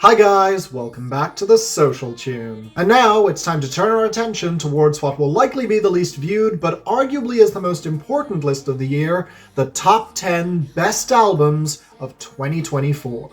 Hi guys, welcome back to the Social Tune. And now it's time to turn our attention towards what will likely be the least viewed, but arguably is the most important list of the year, the top 10 best albums of 2024.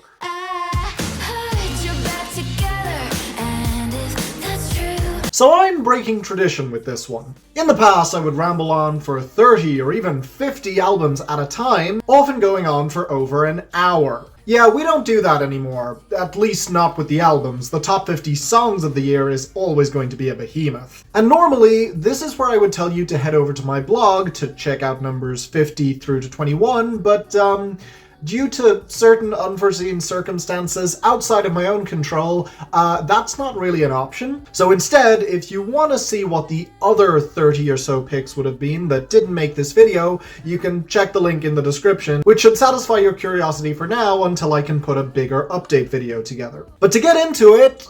So I'm breaking tradition with this one. In the past, I would ramble on for 30 or even 50 albums at a time, often going on for over an hour. Yeah, we don't do that anymore, at least not with the albums. The top 50 songs of the year is always going to be a behemoth. And normally, this is where I would tell you to head over to my blog to check out numbers 50 through to 21, but due to certain unforeseen circumstances outside of my own control, that's not really an option. So instead, if you want to see what the other 30 or so picks would have been that didn't make this video, you can check the link in the description, which should satisfy your curiosity for now until I can put a bigger update video together. But to get into it,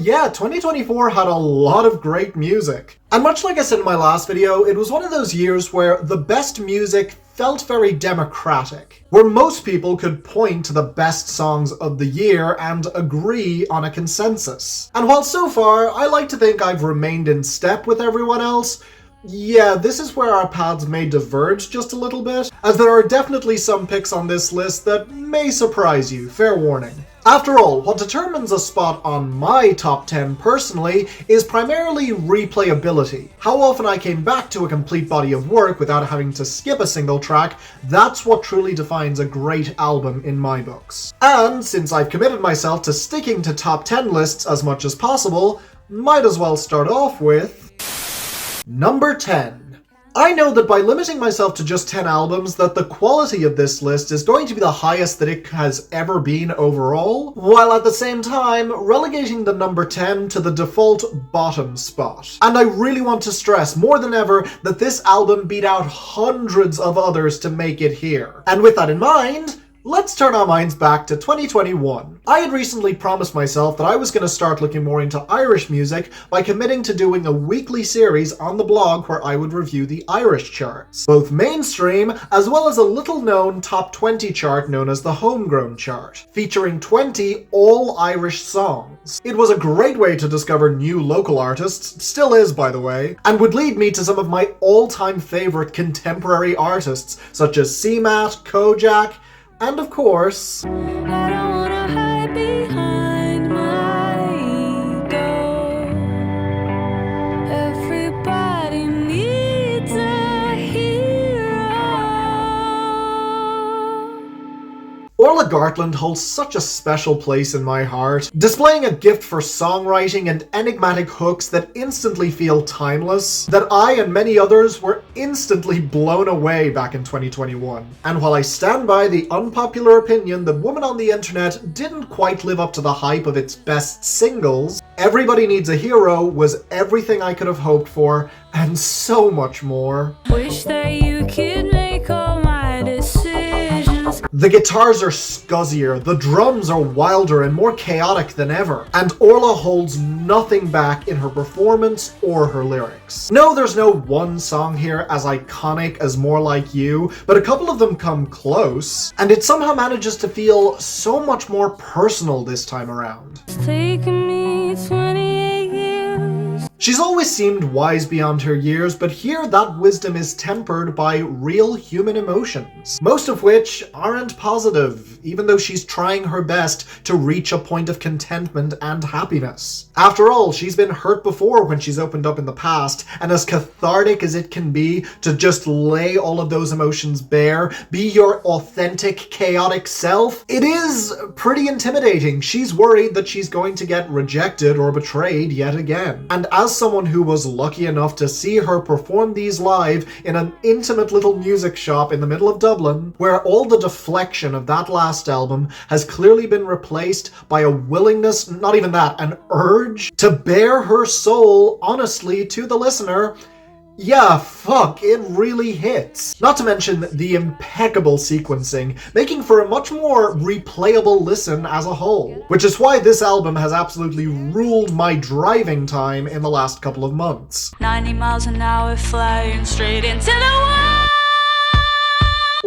yeah, 2024 had a lot of great music. And much like I said in my last video, it was one of those years where the best music felt very democratic, where most people could point to the best songs of the year and agree on a consensus. And while so far I like to think I've remained in step with everyone else, yeah, this is where our paths may diverge just a little bit, as there are definitely some picks on this list that may surprise you, fair warning. After all, what determines a spot on my top 10 personally is primarily replayability. How often I came back to a complete body of work without having to skip a single track, that's what truly defines a great album in my books. And since I've committed myself to sticking to top 10 lists as much as possible, might as well start off with number 10. I know that by limiting myself to just 10 albums that the quality of this list is going to be the highest that it has ever been overall, while at the same time relegating the number 10 to the default bottom spot. And I really want to stress more than ever that this album beat out hundreds of others to make it here. And with that in mind, let's turn our minds back to 2021. I had recently promised myself that I was going to start looking more into Irish music by committing to doing a weekly series on the blog where I would review the Irish charts, both mainstream as well as a little-known top 20 chart known as the Homegrown chart, featuring 20 all-Irish songs. It was a great way to discover new local artists, still is by the way, and would lead me to some of my all-time favorite contemporary artists such as CMAT, Kojak, and of course, I don't wanna hide behind my ego. Everybody needs a hero. Orla Gartland holds such a special place in my heart, displaying a gift for songwriting and enigmatic hooks that instantly feel timeless, that I and many others were instantly blown away back in 2021. And while I stand by the unpopular opinion that Woman on the Internet didn't quite live up to the hype of its best singles, Everybody Needs a Hero was everything I could have hoped for, and so much more. Wish that you could make all my decisions. The guitars are scuzzier, the drums are wilder and more chaotic than ever, and Orla holds nothing back in her performance or her lyrics. No, there's no one song here as iconic as More Like You, but a couple of them come close, and it somehow manages to feel so much more personal this time around. It's taken me 28 years. She's always seemed wise beyond her years, but here that wisdom is tempered by real human emotions, most of which aren't positive, even though she's trying her best to reach a point of contentment and happiness. After all, she's been hurt before when she's opened up in the past, and as cathartic as it can be to just lay all of those emotions bare, be your authentic, chaotic self, it is pretty intimidating. She's worried that she's going to get rejected or betrayed yet again. And as someone who was lucky enough to see her perform these live in an intimate little music shop in the middle of Dublin, where all the deflection of that last album has clearly been replaced by a willingness, not even that, an urge to bare her soul honestly to the listener, yeah, fuck, it really hits. Not to mention the impeccable sequencing, making for a much more replayable listen as a whole. Which is why this album has absolutely ruled my driving time in the last couple of months. 90 miles an hour flying straight into the wall.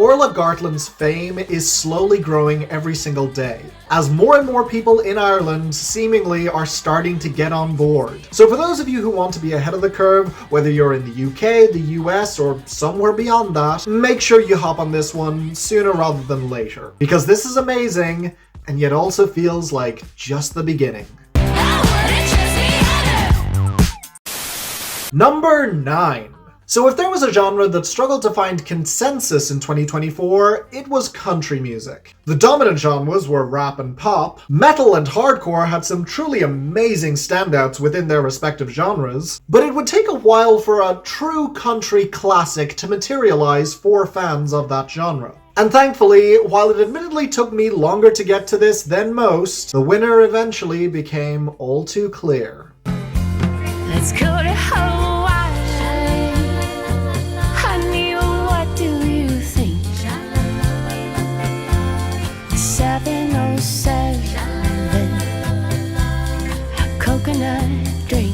Orla Gartland's fame is slowly growing every single day, as more and more people in Ireland seemingly are starting to get on board. So for those of you who want to be ahead of the curve, whether you're in the UK, the US, or somewhere beyond that, make sure you hop on this one sooner rather than later, because this is amazing, and yet also feels like just the beginning. Number 9. So if there was a genre that struggled to find consensus in 2024, it was country music. The dominant genres were rap and pop. Metal and hardcore had some truly amazing standouts within their respective genres, but it would take a while for a true country classic to materialize for fans of that genre. And thankfully, while it admittedly took me longer to get to this than most, the winner eventually became all too clear. Let's go to Hawaii. Honey, what do you think? 707 coconut drink.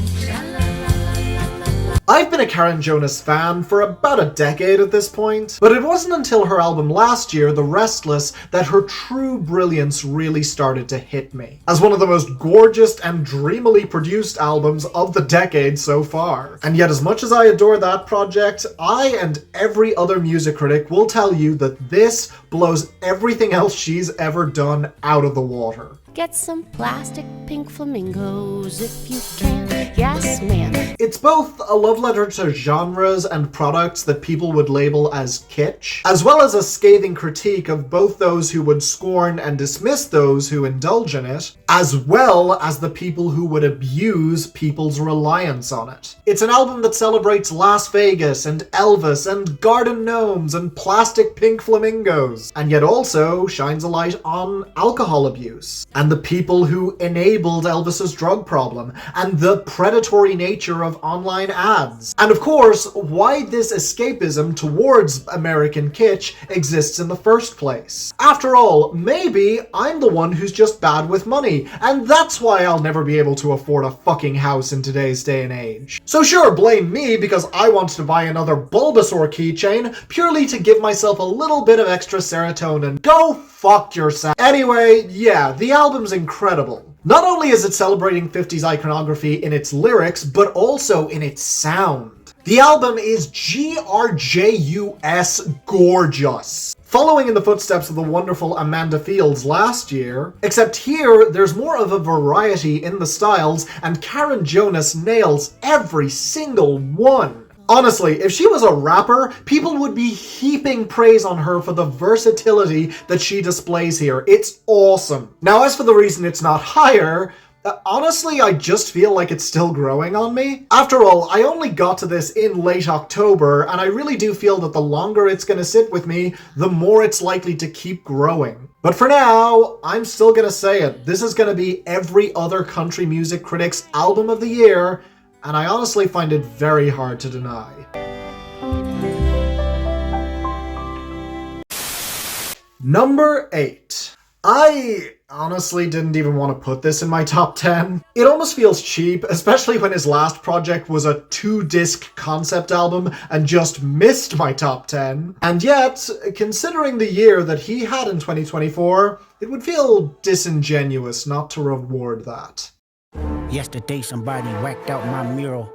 I've been a Karen Jonas fan for about a decade at this point, but it wasn't until her album last year, The Restless, that her true brilliance really started to hit me, as one of the most gorgeous and dreamily produced albums of the decade so far. And yet as much as I adore that project, I and every other music critic will tell you that this blows everything else she's ever done out of the water. Get some plastic pink flamingos if you can. Yes, ma'am. It's both a love letter to genres and products that people would label as kitsch, as well as a scathing critique of both those who would scorn and dismiss those who indulge in it, as well as the people who would abuse people's reliance on it. It's an album that celebrates Las Vegas and Elvis and garden gnomes and plastic pink flamingos, and yet also shines a light on alcohol abuse, and the people who enabled Elvis's drug problem, and the predatory nature of online ads. And of course, why this escapism towards American kitsch exists in the first place. After all, maybe I'm the one who's just bad with money, and that's why I'll never be able to afford a fucking house in today's day and age. So sure, blame me because I want to buy another Bulbasaur keychain purely to give myself a little bit of extra serotonin. Go fuck yourself. Anyway, yeah, the album's incredible. Not only is it celebrating 50s iconography in its lyrics, but also in its sound. The album is GRJUS gorgeous, following in the footsteps of the wonderful Amanda Fields last year, except here there's more of a variety in the styles, and Karen Jonas nails every single one. Honestly, if she was a rapper, people would be heaping praise on her for the versatility that she displays here. It's awesome. Now, as for the reason it's not higher, honestly, I just feel like it's still growing on me. After all, I only got to this in late October, and I really do feel that the longer it's gonna sit with me, the more it's likely to keep growing. But for now, I'm still gonna say it. This is gonna be every other country music critic's album of the year, and I honestly find it very hard to deny. Number 8. I honestly didn't even want to put this in my top 10. It almost feels cheap, especially when his last project was a 2-disc concept album and just missed my top 10. And yet, considering the year that he had in 2024, it would feel disingenuous not to reward that. Yesterday somebody whacked out my mural.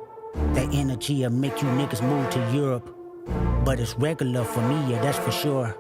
That energy'll make you niggas move to Europe. But it's regular for me, yeah, that's for sure.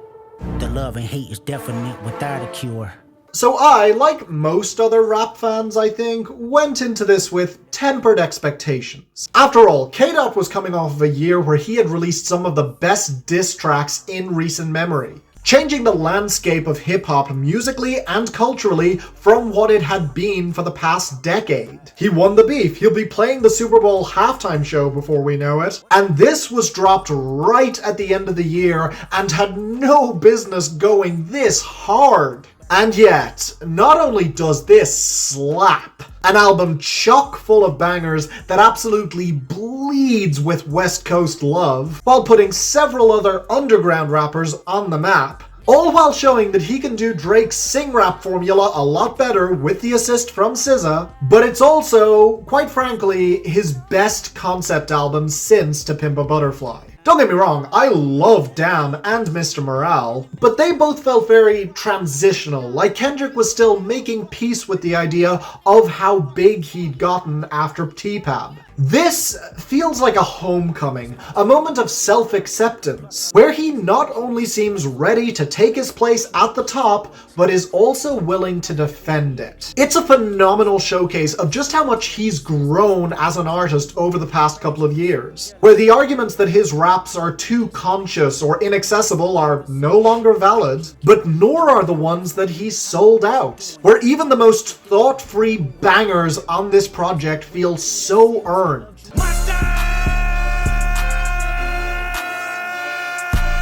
The love and hate is definite without a cure. So I, like most other rap fans I think, went into this with tempered expectations. After all, K-Dot was coming off of a year where he had released some of the best diss tracks in recent memory, changing the landscape of hip-hop musically and culturally from what it had been for the past decade. He won the beef, he'll be playing the Super Bowl halftime show before we know it, and this was dropped right at the end of the year and had no business going this hard. And yet, not only does this slap, an album chock full of bangers that absolutely bleeds with West Coast love, while putting several other underground rappers on the map, all while showing that he can do Drake's sing rap formula a lot better with the assist from SZA, but it's also, quite frankly, his best concept album since To Pimp a Butterfly. Don't get me wrong, I love Damn and Mr. Morale, but they both felt very transitional, like Kendrick was still making peace with the idea of how big he'd gotten after T-Pab. This feels like a homecoming, a moment of self-acceptance, where he not only seems ready to take his place at the top, but is also willing to defend it. It's a phenomenal showcase of just how much he's grown as an artist over the past couple of years, where the arguments that his raps are too conscious or inaccessible are no longer valid, but nor are the ones that he sold out, where even the most thought-free bangers on this project feel so earned.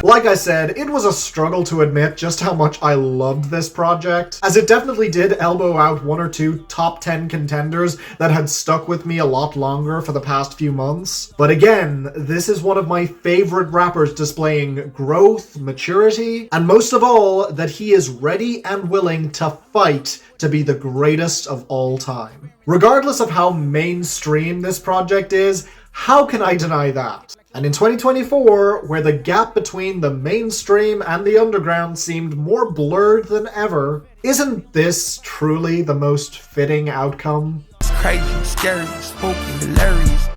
Like I said, it was a struggle to admit just how much I loved this project, as it definitely did elbow out one or two top 10 contenders that had stuck with me a lot longer for the past few months. But again, this is one of my favorite rappers displaying growth, maturity, and most of all, that he is ready and willing to fight to be the greatest of all time. Regardless of how mainstream this project is, how can I deny that? And in 2024, where the gap between the mainstream and the underground seemed more blurred than ever, isn't this truly the most fitting outcome? It's crazy, scary, spooky, hilarious.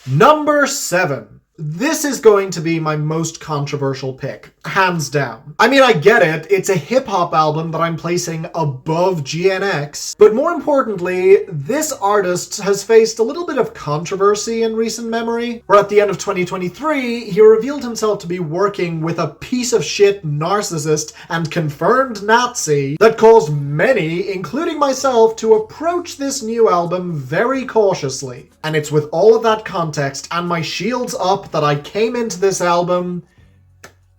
Number 7. This is going to be my most controversial pick, hands down. I mean, I get it, it's a hip-hop album that I'm placing above GNX, but more importantly, this artist has faced a little bit of controversy in recent memory, where at the end of 2023, he revealed himself to be working with a piece of shit narcissist and confirmed Nazi that caused many, including myself, to approach this new album very cautiously. And it's with all of that context and my shields up that I came into this album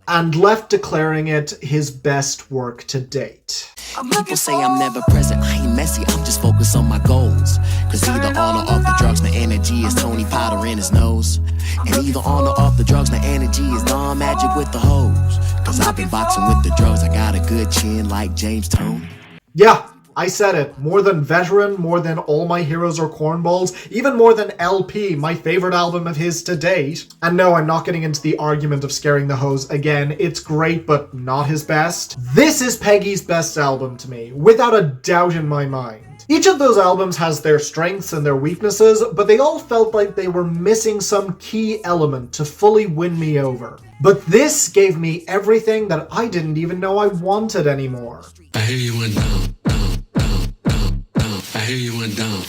and left declaring it his best work to date. People say I'm never present, I ain't messy, I'm just focused on my goals. Cause either on or off the drugs, my energy is Tony Powder in his nose. And either on or off the drugs, my energy is non-magic with the hoes. Cause I've been boxing with the drugs, I got a good chin like James Tone. Yeah, I said it. More than Veteran, more than All My Heroes Are Cornballs, even more than LP, my favorite album of his to date. And no, I'm not getting into the argument of Scaring the Hoes again. It's great, but not his best. This is Peggy's best album to me, without a doubt in my mind. Each of those albums has their strengths and their weaknesses, but they all felt like they were missing some key element to fully win me over. But this gave me everything that I didn't even know I wanted anymore. I hear you went down. I hear you went down.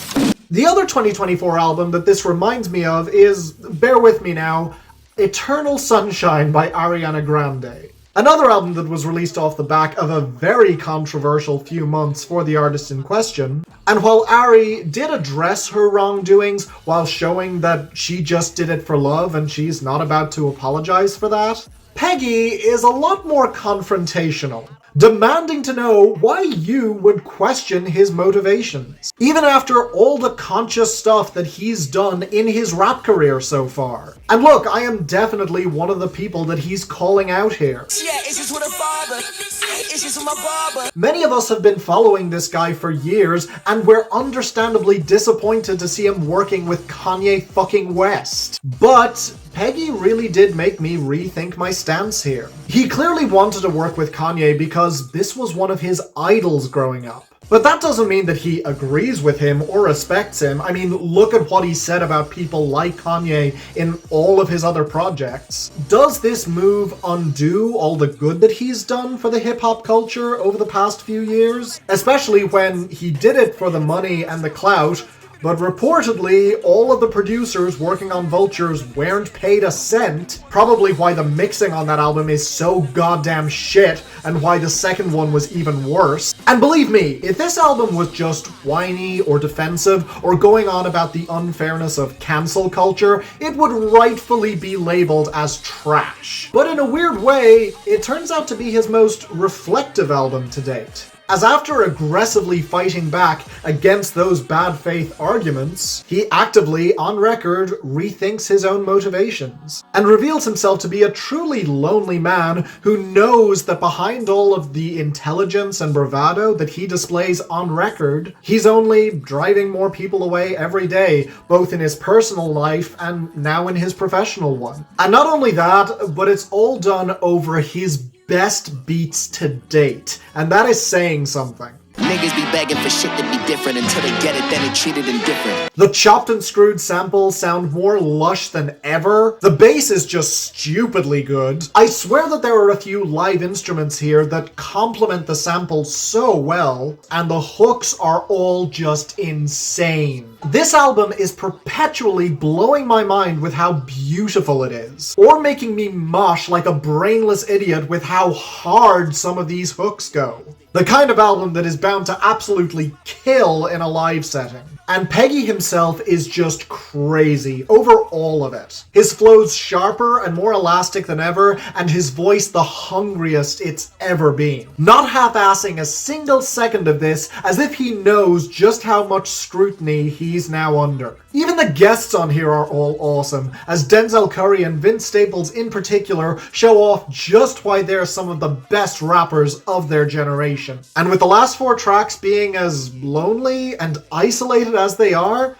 The other 2024 album that this reminds me of is, bear with me now, Eternal Sunshine by Ariana Grande. Another album that was released off the back of a very controversial few months for the artist in question. And while Ari did address her wrongdoings while showing that she just did it for love and she's not about to apologize for that, Peggy is a lot more confrontational, demanding to know why you would question his motivations, even after all the conscious stuff that he's done in his rap career so far. And look, I am definitely one of the people that he's calling out here. Yeah, it's just with a father. It's just with my barber. Many of us have been following this guy for years, and we're understandably disappointed to see him working with Kanye fucking West. But Peggy really did make me rethink my stance here. He clearly wanted to work with Kanye because this was one of his idols growing up. But that doesn't mean that he agrees with him or respects him. I mean, look at what he said about people like Kanye in all of his other projects. Does this move undo all the good that he's done for the hip-hop culture over the past few years? Especially when he did it for the money and the clout, but reportedly, all of the producers working on Vultures weren't paid a cent, probably why the mixing on that album is so goddamn shit, and why the second one was even worse. And believe me, if this album was just whiny or defensive, or going on about the unfairness of cancel culture, it would rightfully be labeled as trash. But in a weird way, it turns out to be his most reflective album to date. as after aggressively fighting back against those bad faith arguments, he actively, on record, rethinks his own motivations, and reveals himself to be a truly lonely man who knows that behind all of the intelligence and bravado that he displays on record, he's only driving more people away every day, both in his personal life and now in his professional one. And not only that, but it's all done over his best beats to date, and that is saying something. Niggas be begging for shit to be different until they get it, then they treat it indifferent. The chopped and screwed samples sound more lush than ever. The bass is just stupidly good. I swear that there are a few live instruments here that complement the samples so well, and the hooks are all just insane. This album is perpetually blowing my mind with how beautiful it is, or making me mosh like a brainless idiot with how hard some of these hooks go. The kind of album that is bound to absolutely kill in a live setting. And Peggy himself is just crazy over all of it. His flow's sharper and more elastic than ever, and his voice the hungriest it's ever been. Not half-assing a single second of this, as if he knows just how much scrutiny he's now under. Even the guests on here are all awesome, as Denzel Curry and Vince Staples in particular show off just why they're some of the best rappers of their generation. And with the last 4 tracks being as lonely and isolated as they are,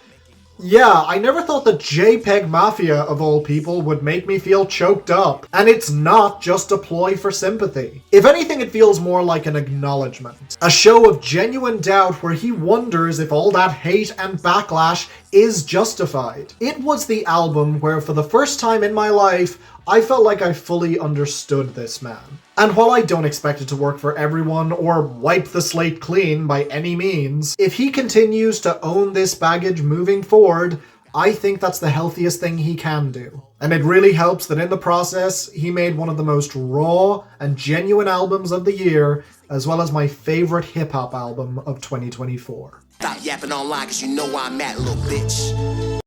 yeah, I never thought that JPEG Mafia, of all people, would make me feel choked up. And it's not just a ploy for sympathy. If anything, it feels more like an acknowledgement. A show of genuine doubt where he wonders if all that hate and backlash is justified. It was the album where, for the first time in my life, I felt like I fully understood this man. And while I don't expect it to work for everyone or wipe the slate clean by any means, if he continues to own this baggage moving forward, I think that's the healthiest thing he can do. And it really helps that in the process, he made one of the most raw and genuine albums of the year, as well as my favorite hip-hop album of 2024. Stop yapping online cause you know where I'm at, little bitch.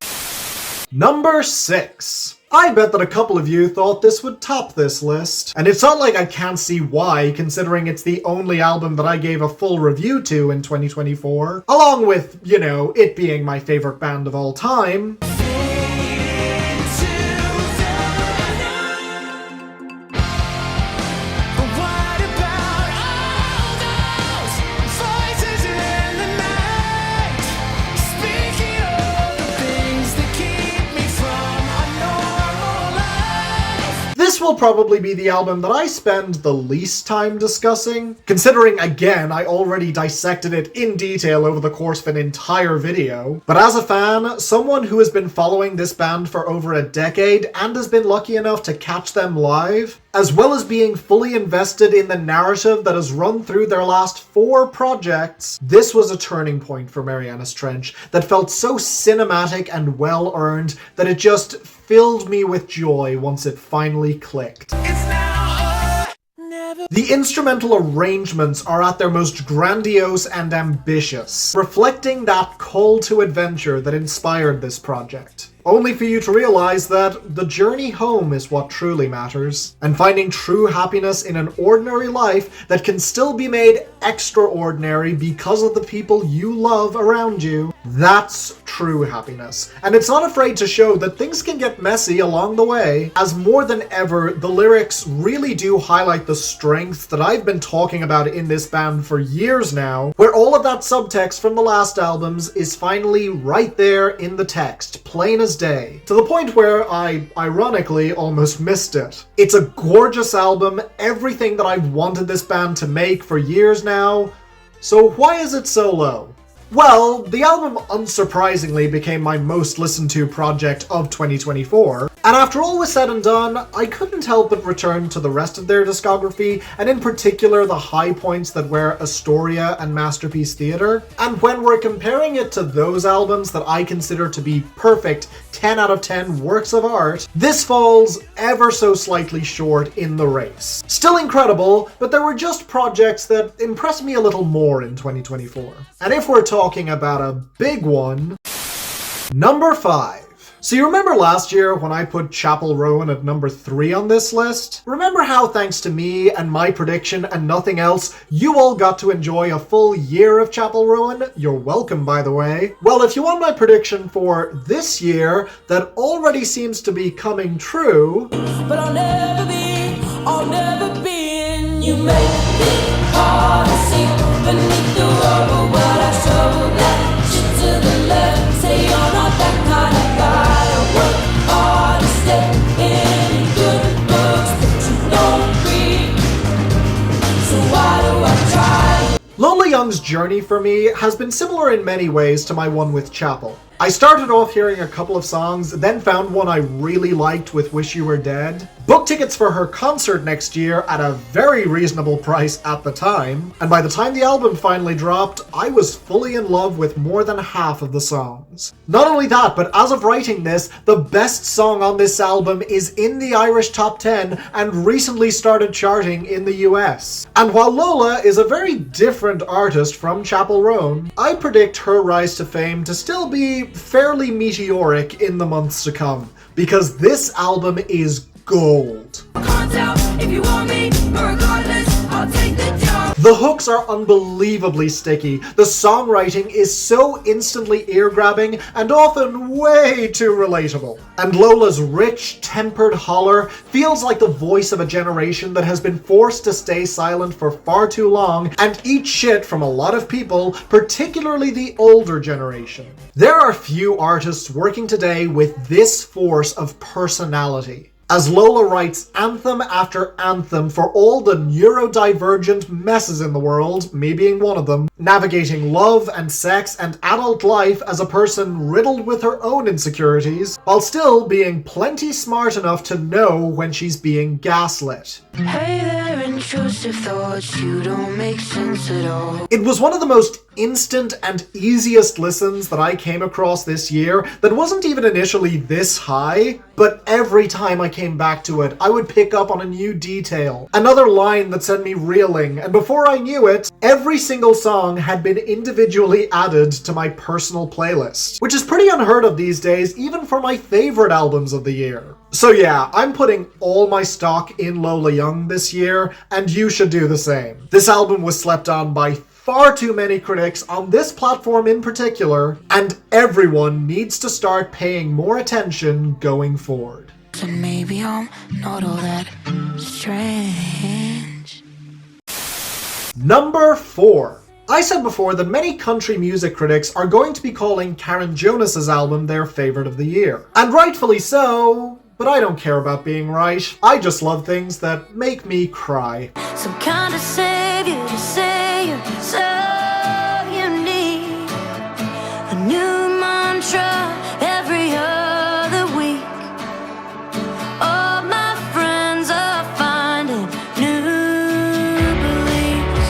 Number 6. I bet that a couple of you thought this would top this list, and it's not like I can't see why, considering it's the only album that I gave a full review to in 2024, along with, you know, it being my favorite band of all time. This will probably be the album that I spend the least time discussing, considering, again, I already dissected it in detail over the course of an entire video. But as a fan, someone who has been following this band for over a decade and has been lucky enough to catch them live, as well as being fully invested in the narrative that has run through their last 4 projects, this was a turning point for Marianas Trench that felt so cinematic and well-earned that it just filled me with joy once it finally clicked. The instrumental arrangements are at their most grandiose and ambitious, reflecting that call to adventure that inspired this project. Only for you to realize that the journey home is what truly matters, and finding true happiness in an ordinary life that can still be made extraordinary because of the people you love around you, that's true happiness. And it's not afraid to show that things can get messy along the way, as more than ever, the lyrics really do highlight the strength that I've been talking about in this band for years now, where all of that subtext from the last albums is finally right there in the text, plain as day, to the point where I ironically almost missed it. It's a gorgeous album, everything that I've wanted this band to make for years now, so why is it so low? Well, the album unsurprisingly became my most listened to project of 2024, and after all was said and done, I couldn't help but return to the rest of their discography, and in particular the high points that were Astoria and Masterpiece Theater, and when we're comparing it to those albums that I consider to be perfect 10 out of 10 works of art, this falls ever so slightly short in the race. Still incredible, but there were just projects that impressed me a little more in 2024. And if we're talking about a big one, number 5. So you remember last year when I put Chappell Rowan at number 3 on this list? Remember how thanks to me and my prediction and nothing else, you all got to enjoy a full year of Chappell Rowan? You're welcome, by the way. Well, if you want my prediction for this year, that already seems to be coming true. But I'll never be in. You make it hard to see beneath the rubble, but I struggle that shit to the left. Say you're not that kind of guy. I work hard to stay in good books, but you don't read. So why do I try? Lola Young's journey for me has been similar in many ways to my one with Chappell. I started off hearing a couple of songs, then found one I really liked with Wish You Were Dead. Booked tickets for her concert next year at a very reasonable price at the time, and by the time the album finally dropped, I was fully in love with more than half of the songs. Not only that, but as of writing this, the best song on this album is in the Irish Top 10 and recently started charting in the US. And while Lola is a very different artist from Chappell Rowan, I predict her rise to fame to still be fairly meteoric in the months to come, because this album is gold. If you want me, regardless, I'll take the job. The hooks are unbelievably sticky, the songwriting is so instantly ear-grabbing and often way too relatable. And Lola's rich, tempered holler feels like the voice of a generation that has been forced to stay silent for far too long and eat shit from a lot of people, particularly the older generation. There are few artists working today with this force of personality, as Lola writes anthem after anthem for all the neurodivergent messes in the world, me being one of them, navigating love and sex and adult life as a person riddled with her own insecurities, while still being plenty smart enough to know when she's being gaslit. Hey there, intrusive thoughts, you don't make sense at all. It was one of the most instant and easiest listens that I came across this year that wasn't even initially this high, but every time I came back to it, I would pick up on a new detail, another line that sent me reeling, and before I knew it, every single song had been individually added to my personal playlist, which is pretty unheard of these days, even for my favorite albums of the year. So yeah, I'm putting all my stock in Lola Young this year, and you should do the same. This album was slept on by far too many critics on this platform in particular, and everyone needs to start paying more attention going forward. And maybe I'm not all that strange. Number 4. I said before that many country music critics are going to be calling Karen Jonas's album their favorite of the year. And rightfully so, but I don't care about being right. I just love things that make me cry. Some kind of savior to say you're so you need a new mantra every other week. All my friends are finding new beliefs.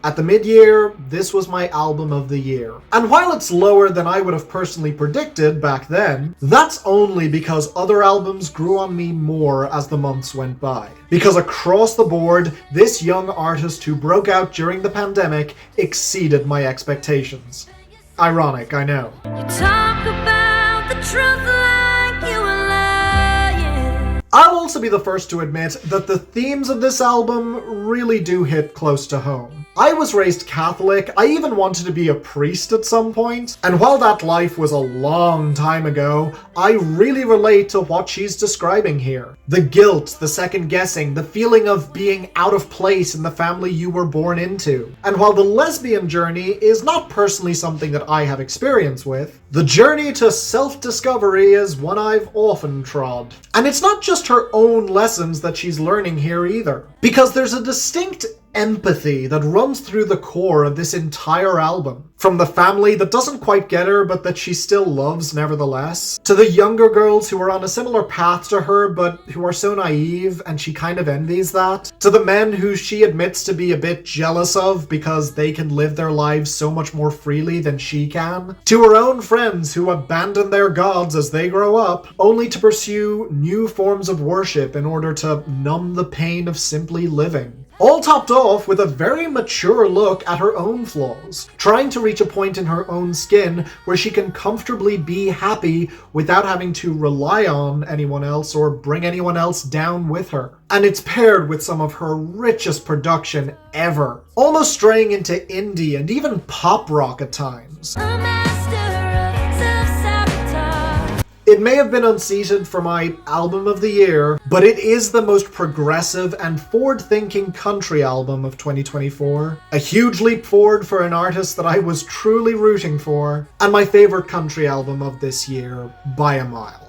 At the mid-year, this was my album of the year. And while it's lower than I would have personally predicted back then, that's only because other albums grew on me more as the months went by. Because across the board, this young artist who broke out during the pandemic exceeded my expectations. Ironic, I know. You talk about the truth like you were lying. I'll also be the first to admit that the themes of this album really do hit close to home. I was raised Catholic, I even wanted to be a priest at some point, and while that life was a long time ago, I really relate to what she's describing here. The guilt, the second guessing, the feeling of being out of place in the family you were born into. And while the lesbian journey is not personally something that I have experience with, the journey to self-discovery is one I've often trod. And it's not just her own lessons that she's learning here either, because there's a distinct empathy that runs through the core of this entire album. From the family that doesn't quite get her but that she still loves nevertheless, to the younger girls who are on a similar path to her but who are so naive and she kind of envies that, to the men who she admits to be a bit jealous of because they can live their lives so much more freely than she can, to her own friends who abandon their gods as they grow up only to pursue new forms of worship in order to numb the pain of simply living. all topped off with a very mature look at her own flaws, trying to reach a point in her own skin where she can comfortably be happy without having to rely on anyone else or bring anyone else down with her. And it's paired with some of her richest production ever, almost straying into indie and even pop rock at times. It may have been unseated for my album of the year, but it is the most progressive and forward-thinking country album of 2024. A huge leap forward for an artist that I was truly rooting for, and my favorite country album of this year by a mile.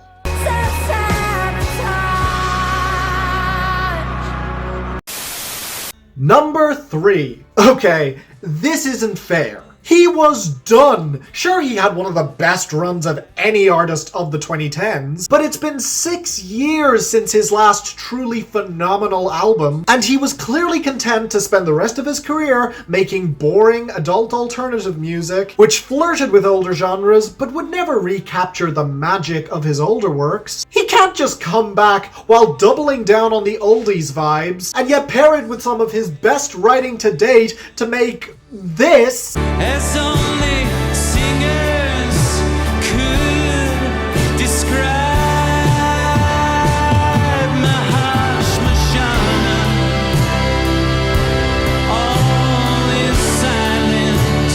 Number 3. Okay, this isn't fair. He was done! Sure, he had one of the best runs of any artist of the 2010s, but it's been 6 years since his last truly phenomenal album, and he was clearly content to spend the rest of his career making boring adult alternative music, which flirted with older genres, but would never recapture the magic of his older works. He can't just come back while doubling down on the oldies vibes, and yet pair it with some of his best writing to date to make this. As only singers could describe Mahashmashana. All is silence.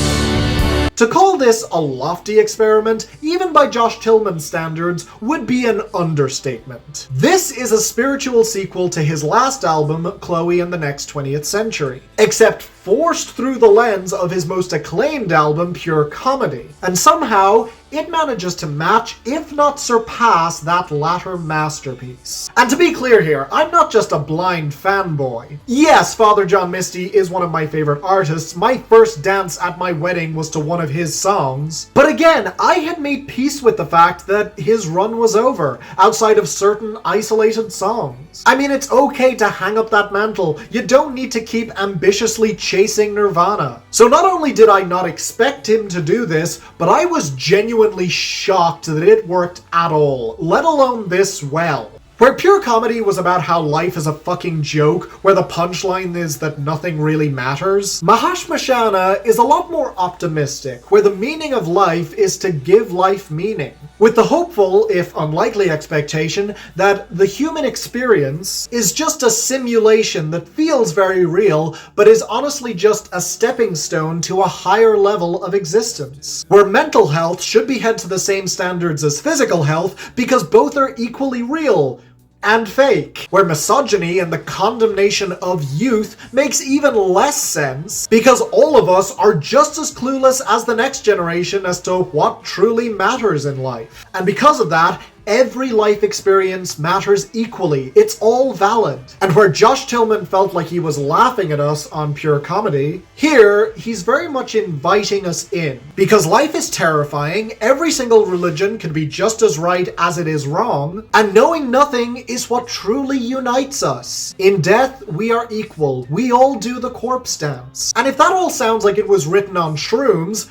To call this a lofty experiment, even by Josh Tillman's standards, would be an understatement. This is a spiritual sequel to his last album, Chloe and the Next 20th Century, except forced through the lens of his most acclaimed album, Pure Comedy. And somehow, it manages to match, if not surpass, that latter masterpiece. And to be clear here, I'm not just a blind fanboy. Yes, Father John Misty is one of my favorite artists. My first dance at my wedding was to one of his songs. But again, I had made peace with the fact that his run was over, outside of certain isolated songs. I mean, it's okay to hang up that mantle. You don't need to keep ambitiously chasing Nirvana. So not only did I not expect him to do this, but I was genuinely shocked that it worked at all, let alone this well. Where Pure Comedy was about how life is a fucking joke, where the punchline is that nothing really matters, Mahashmashana is a lot more optimistic, where the meaning of life is to give life meaning, with the hopeful, if unlikely, expectation that the human experience is just a simulation that feels very real, but is honestly just a stepping stone to a higher level of existence, where mental health should be held to the same standards as physical health because both are equally real and fake, where misogyny and the condemnation of youth makes even less sense because all of us are just as clueless as the next generation as to what truly matters in life. And because of that, every life experience matters equally. It's all valid. And where Josh Tillman felt like he was laughing at us on Pure Comedy, here he's very much inviting us in. Because life is terrifying, every single religion can be just as right as it is wrong, and knowing nothing is what truly unites us. In death, we are equal. We all do the corpse dance. And if that all sounds like it was written on shrooms,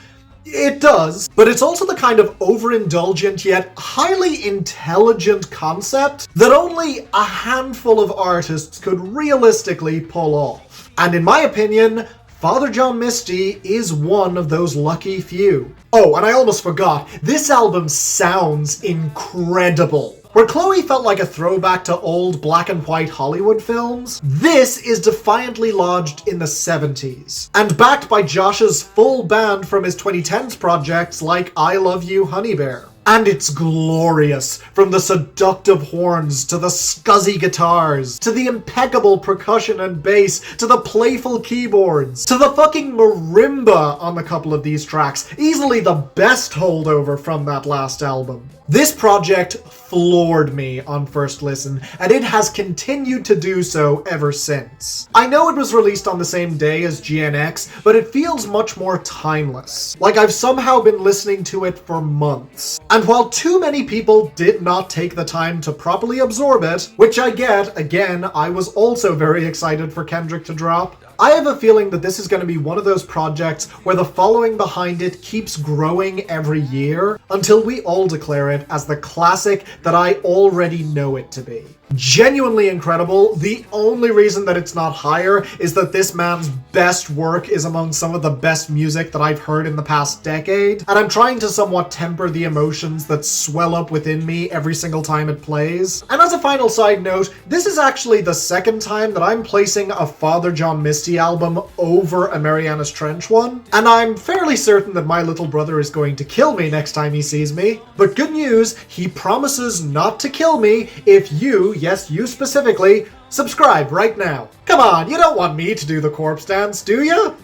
it does, but it's also the kind of overindulgent yet highly intelligent concept that only a handful of artists could realistically pull off. And in my opinion, Father John Misty is one of those lucky few. Oh, and I almost forgot, this album sounds incredible. Where Chloe felt like a throwback to old black and white Hollywood films, this is defiantly lodged in the 70s, and backed by Josh's full band from his 2010s projects like I Love You, Honey Bear. And it's glorious, from the seductive horns, to the scuzzy guitars, to the impeccable percussion and bass, to the playful keyboards, to the fucking marimba on a couple of these tracks, easily the best holdover from that last album. This project floored me on first listen, and it has continued to do so ever since. I know it was released on the same day as GNX, but it feels much more timeless, like I've somehow been listening to it for months. And while too many people did not take the time to properly absorb it, which I get, again, I was also very excited for Kendrick to drop, I have a feeling that this is going to be one of those projects where the following behind it keeps growing every year until we all declare it as the classic that I already know it to be. Genuinely incredible. The only reason that it's not higher is that this man's best work is among some of the best music that I've heard in the past decade, and I'm trying to somewhat temper the emotions that swell up within me every single time it plays. And as a final side note, this is actually the second time that I'm placing a Father John Misty album over a Marianas Trench one, and I'm fairly certain that my little brother is going to kill me next time he sees me. But good news, he promises not to kill me if you, yes, you specifically, subscribe right now. Come on, you don't want me to do the corpse dance, do you?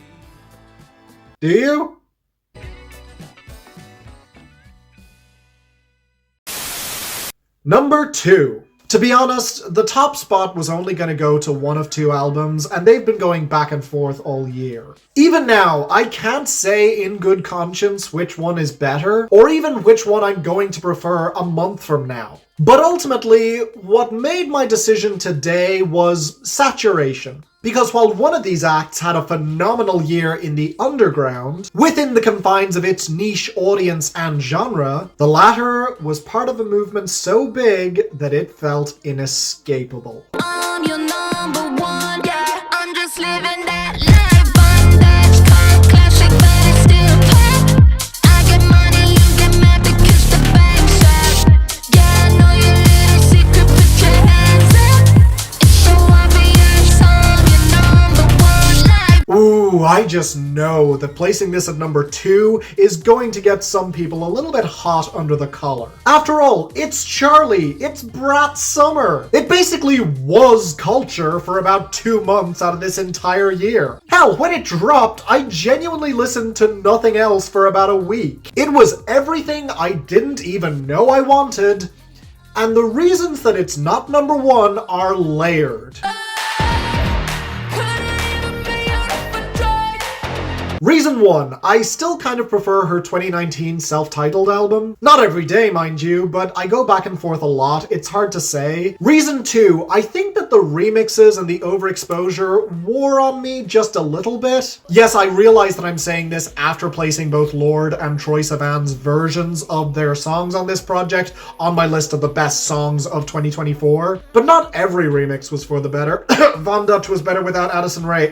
Do you? Number 2. To be honest, the top spot was only going to go to one of two albums, and they've been going back and forth all year. Even now, I can't say in good conscience which one is better, or even which one I'm going to prefer a month from now. But ultimately, what made my decision today was Saturation. Because while one of these acts had a phenomenal year in the underground, within the confines of its niche audience and genre, the latter was part of a movement so big that it felt inescapable. I'm your number one, yeah. I'm just living that life. Bondage, car, classic, but it's still pop. I get money, you get mad because the bank's up. Yeah, I know your little secret, put your hands up. It's so obvious, I'm your number one life. Ooh, I just know that placing this at number 2 is going to get some people a little bit hot under the collar. After all, it's Charlie, it's Brat Summer. It basically was culture for about 2 months out of this entire year. Hell, when it dropped, I genuinely listened to nothing else for about a week. It was everything I didn't even know I wanted, and the reasons that it's not number 1 are layered. Reason 1, I still kind of prefer her 2019 self-titled album. Not every day, mind you, but I go back and forth a lot, it's hard to say. Reason 2, I think that the remixes and the overexposure wore on me just a little bit. Yes, I realize that I'm saying this after placing both Lorde and Troye Sivan's versions of their songs on this project on my list of the best songs of 2024, but not every remix was for the better. Von Dutch was better without Addison Rae.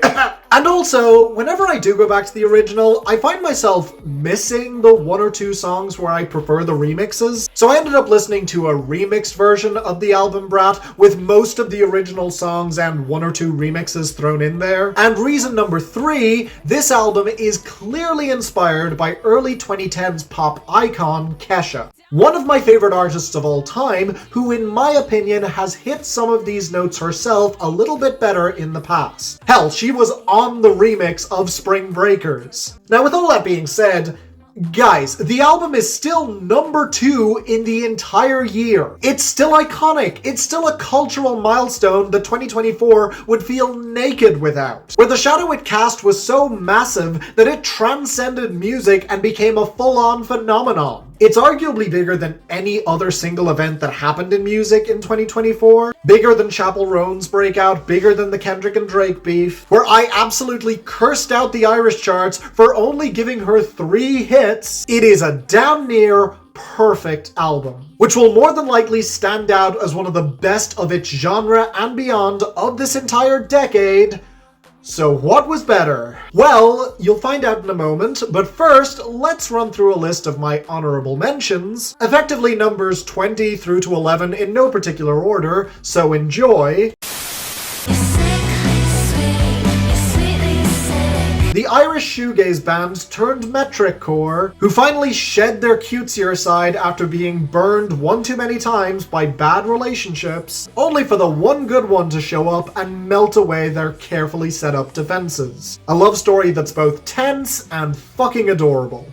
And also, whenever I do go back to the original, I find myself missing the 1 or 2 songs where I prefer the remixes. So I ended up listening to a remixed version of the album Brat with most of the original songs and 1 or 2 remixes thrown in there. And reason number 3, this album is clearly inspired by early 2010s pop icon Kesha. One of my favorite artists of all time, who in my opinion has hit some of these notes herself a little bit better in the past. Hell, she was on the remix of Spring Breakers. Now with all that being said, guys, the album is still number 2 in the entire year. It's still iconic. It's still a cultural milestone that 2024 would feel naked without. Where the shadow it cast was so massive that it transcended music and became a full-on phenomenon. It's arguably bigger than any other single event that happened in music in 2024. Bigger than Chappell Roan's breakout, bigger than the Kendrick and Drake beef, where I absolutely cursed out the Irish charts for only giving her 3 hits. It is a damn near perfect album, which will more than likely stand out as one of the best of its genre and beyond of this entire decade. So what was better? Well, you'll find out in a moment, but first, let's run through a list of my honorable mentions, effectively numbers 20 through to 11 in no particular order, so enjoy. The Irish shoegaze band turned metalcore, who finally shed their cutesier side after being burned one too many times by bad relationships, only for the one good one to show up and melt away their carefully set up defenses. A love story that's both tense and fucking adorable.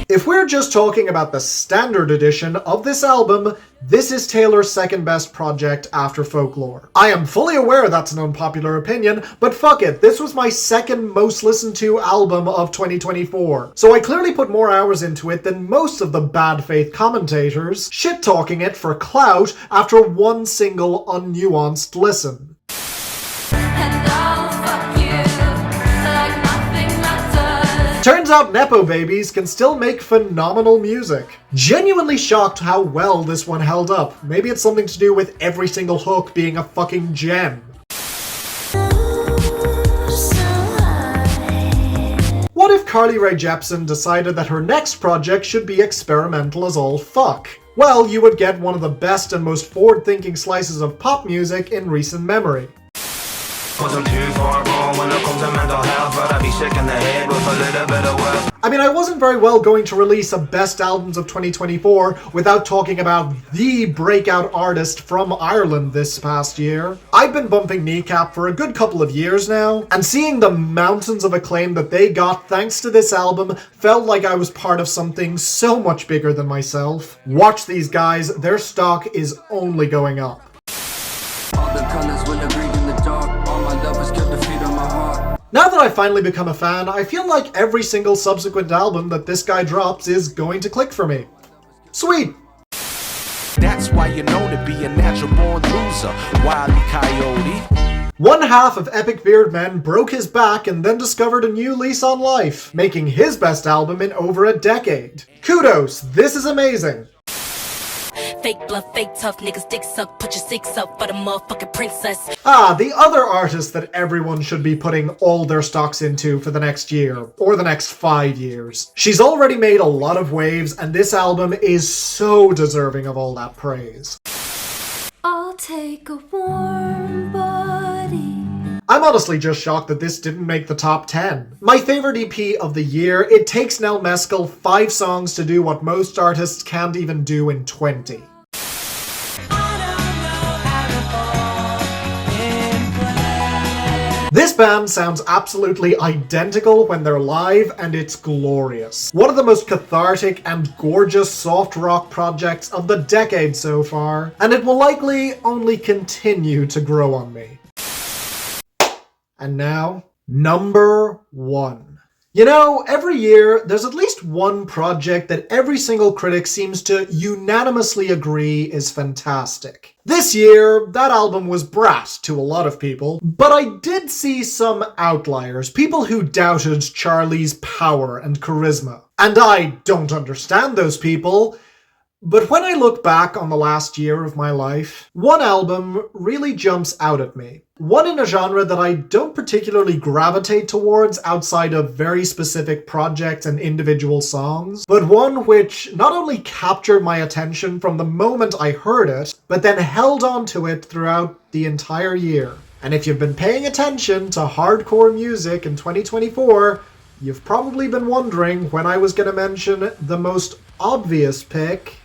If we're just talking about the standard edition of this album, this is Taylor's second best project after Folklore. I am fully aware that's an unpopular opinion, but fuck it, this was my second most listened to album of 2024. So I clearly put more hours into it than most of the bad faith commentators, shit-talking it for clout after one single unnuanced listen. And I'll fuck you like nothing matters. Turns out Nepo Babies can still make phenomenal music. Genuinely shocked how well this one held up. Maybe it's something to do with every single hook being a fucking gem. What if Carly Rae Jepsen decided that her next project should be experimental as all fuck? Well, you would get one of the best and most forward-thinking slices of pop music in recent memory. I mean, I wasn't very well going to release a Best Albums of 2024 without talking about the breakout artist from Ireland this past year. I've been bumping Kneecap for a good couple of years now, and seeing the mountains of acclaim that they got thanks to this album felt like I was part of something so much bigger than myself. Watch these guys, their stock is only going up. All the colors will agree in the dark. All my lovers kept the feet on my heart. Now that I've finally become a fan, I feel like every single subsequent album that this guy drops is going to click for me. Sweet! That's why you're known to be a natural born loser, Wile E. Coyote. One half of Epic Beard Men broke his back and then discovered a new lease on life, making his best album in over a decade. Kudos, this is amazing! Fake bluff, fake tough niggas, dick suck, put your six up for the motherfucking princess. Ah, the other artist that everyone should be putting all their stocks into for the next year, or the next 5 years. She's already made a lot of waves, and this album is so deserving of all that praise. I'll take a warm body. I'm honestly just shocked that this didn't make the top 10. My favorite EP of the year, it takes Nell Mescal 5 songs to do what most artists can't even do in 20. This band sounds absolutely identical when they're live, and it's glorious. One of the most cathartic and gorgeous soft rock projects of the decade so far, and it will likely only continue to grow on me. And now, number 1. You know, every year, there's at least one project that every single critic seems to unanimously agree is fantastic. This year, that album was Brat to a lot of people, but I did see some outliers, people who doubted Charlie's power and charisma. And I don't understand those people. But when I look back on the last year of my life, one album really jumps out at me. One in a genre that I don't particularly gravitate towards outside of very specific projects and individual songs, but one which not only captured my attention from the moment I heard it, but then held on to it throughout the entire year. And if you've been paying attention to hardcore music in 2024, you've probably been wondering when I was going to mention the most obvious pick.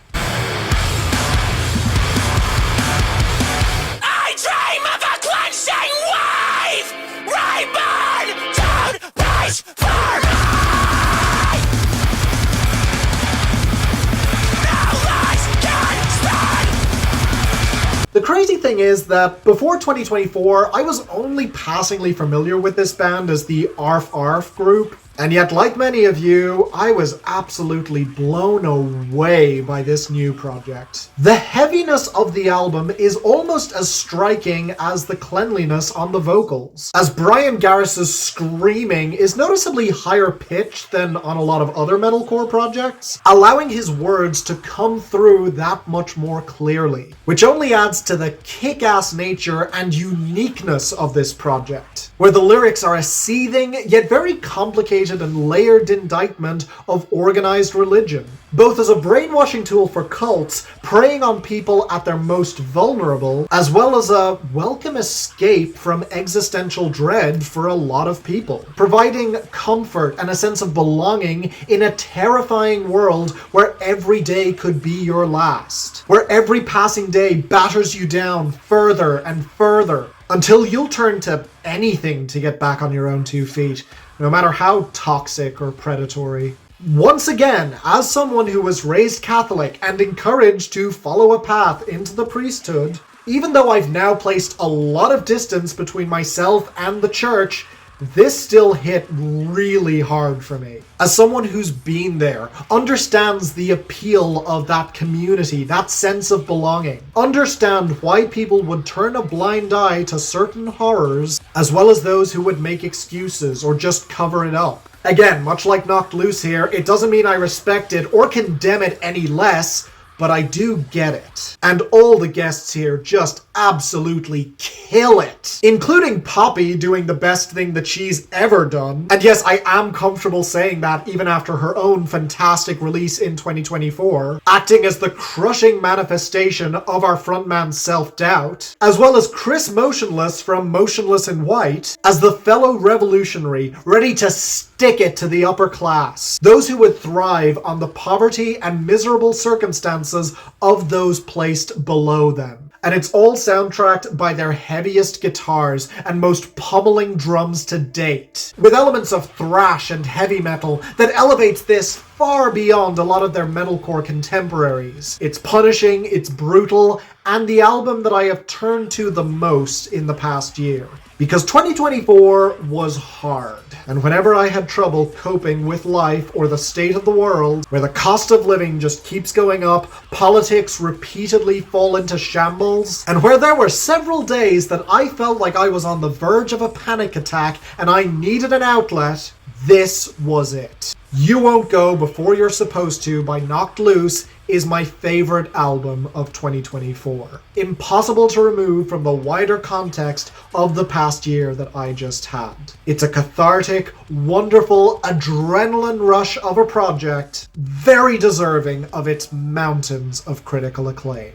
The crazy thing is that before 2024, I was only passingly familiar with this band as the Arf Arf group, and yet like many of you, I was absolutely blown away by this new project. The heaviness of the album is almost as striking as the cleanliness on the vocals, as Brian Garris's screaming is noticeably higher pitched than on a lot of other metalcore projects, allowing his words to come through that much more clearly, which only adds to the kick-ass nature and uniqueness of this project, where the lyrics are a seething yet very complicated and layered indictment of organized religion, both as a brainwashing tool for cults preying on people at their most vulnerable, as well as a welcome escape from existential dread for a lot of people, providing comfort and a sense of belonging in a terrifying world where every day could be your last, where every passing day batters you down further and further, until you'll turn to anything to get back on your own 2 feet, no matter how toxic or predatory. Once again, as someone who was raised Catholic and encouraged to follow a path into the priesthood, even though I've now placed a lot of distance between myself and the church, this still hit really hard for me. As someone who's been there, understands the appeal of that community, that sense of belonging, understand why people would turn a blind eye to certain horrors, as well as those who would make excuses or just cover it up. Again, much like Knocked Loose here, it doesn't mean I respect it or condemn it any less, but I do get it. And all the guests here just absolutely kill it, including Poppy doing the best thing that she's ever done. And yes, I am comfortable saying that even after her own fantastic release in 2024, acting as the crushing manifestation of our frontman's self-doubt, as well as Chris Motionless from Motionless in White, as the fellow revolutionary ready to stick it to the upper class, those who would thrive on the poverty and miserable circumstances of those placed below them. And it's all soundtracked by their heaviest guitars and most pummeling drums to date, with elements of thrash and heavy metal that elevates this far beyond a lot of their metalcore contemporaries. It's punishing, it's brutal, and the album that I have turned to the most in the past year. Because 2024 was hard, and whenever I had trouble coping with life or the state of the world, where the cost of living just keeps going up, politics repeatedly fall into shambles, and where there were several days that I felt like I was on the verge of a panic attack and I needed an outlet, this was it. You Won't Go Before You're Supposed To by Knocked Loose is my favorite album of 2024. Impossible to remove from the wider context of the past year that I just had. It's a cathartic, wonderful, adrenaline rush of a project, very deserving of its mountains of critical acclaim.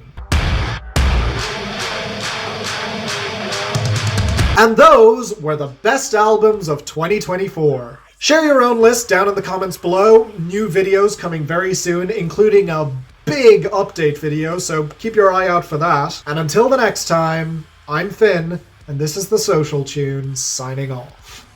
And those were the best albums of 2024. Share your own list down in the comments below. New videos coming very soon, including a big update video, so keep your eye out for that. And until the next time, I'm Finn, and this is The Social Tunes, signing off.